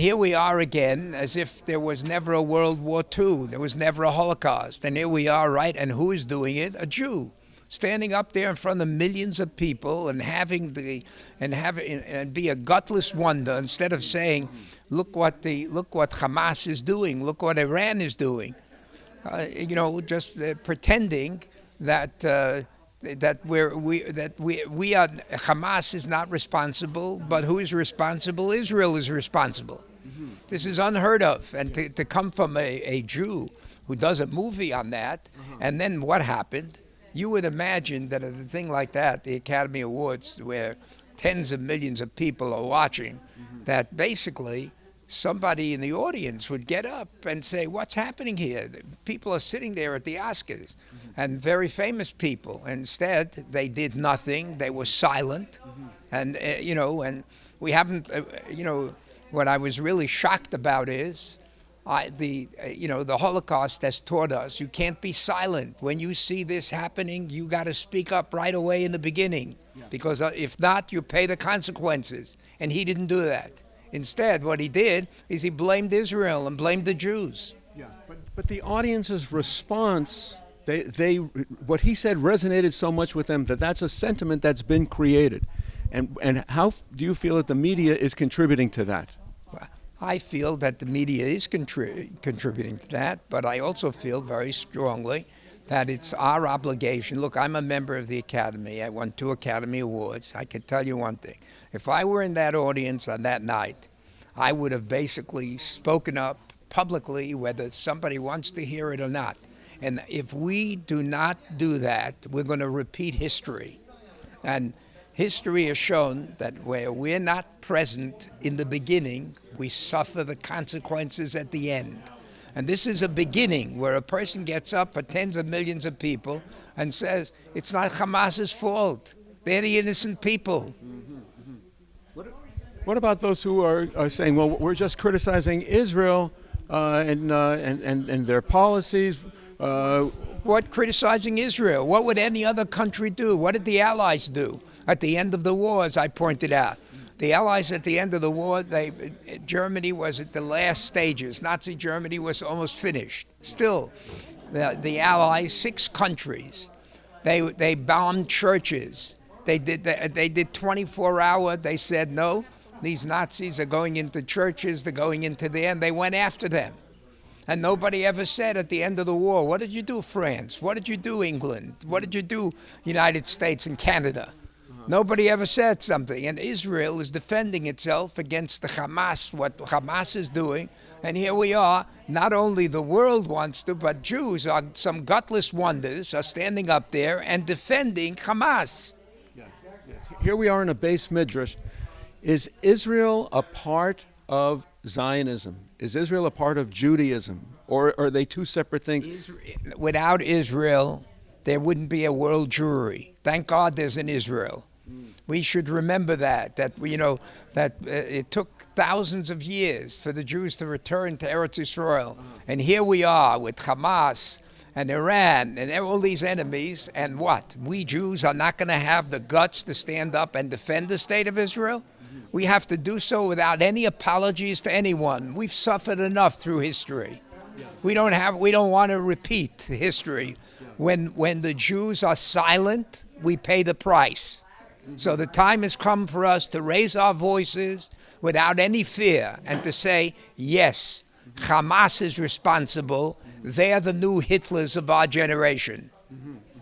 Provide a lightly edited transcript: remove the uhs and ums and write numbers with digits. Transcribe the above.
Here we are again, as if there was never a World War II, there was never a Holocaust, and here we are, right? And who is doing it? A Jew, standing up there in front of millions of people and and be a gutless wonder instead of saying, look what Hamas is doing, look what Iran is doing, just pretending that Hamas is not responsible, but who is responsible? Israel is responsible. This is unheard of, and to come from a Jew who does a movie on that, and then what happened? You would imagine that at a thing like that, the Academy Awards, where tens of millions of people are watching, that basically somebody in the audience would get up and say, what's happening here? People are sitting there at the Oscars, and very famous people. Instead, they did nothing. They were silent, and we haven't, what I was really shocked about is the Holocaust has taught us you can't be silent. When you see this happening, you got to speak up right away in the beginning, because if not, you pay the consequences. And he didn't do that. Instead, what he did is he blamed Israel and blamed the Jews. Yeah, but the audience's response, what he said resonated so much with them that's a sentiment that's been created. And how do you feel that the media is contributing to that? I feel that the media is contributing to that, but I also feel very strongly that it's our obligation. Look, I'm a member of the Academy. I won 2 Academy Awards. I can tell you one thing. If I were in that audience on that night, I would have basically spoken up publicly, whether somebody wants to hear it or not. And if we do not do that, we're going to repeat history. And history has shown that where we're not present in the beginning, we suffer the consequences at the end. And this is a beginning where a person gets up for tens of millions of people and says, it's not Hamas's fault. They're the innocent people. What about those who are saying, well, we're just criticizing Israel and their policies? What criticizing Israel? What would any other country do? What did the Allies do at the end of the war, as I pointed out? The Allies at the end of the war, Germany was at the last stages. Nazi Germany was almost finished. Still, the Allies, 6 countries, they bombed churches. They did 24-hour. They said, no, these Nazis are going into churches, they're going into there, and they went after them. And nobody ever said at the end of the war, what did you do, France? What did you do, England? What did you do, United States and Canada? Nobody ever said something. And Israel is defending itself against the Hamas, what Hamas is doing. And here we are, not only the world wants to, but Jews, some gutless wonders, are standing up there and defending Hamas. Yes. Here we are in a base midrash. Is Israel a part of Zionism? Is Israel a part of Judaism? Or are they 2 separate things? Without Israel, there wouldn't be a world Jewry. Thank God there's an Israel. We should remember that it took thousands of years for the Jews to return to Eretz Yisrael. And here we are with Hamas and Iran and all these enemies. And what? We Jews are not going to have the guts to stand up and defend the state of Israel? We have to do so without any apologies to anyone. We've suffered enough through history. We don't want to repeat history. When the Jews are silent, we pay the price. So the time has come for us to raise our voices without any fear and to say, yes, Hamas is responsible. They're the new Hitlers of our generation.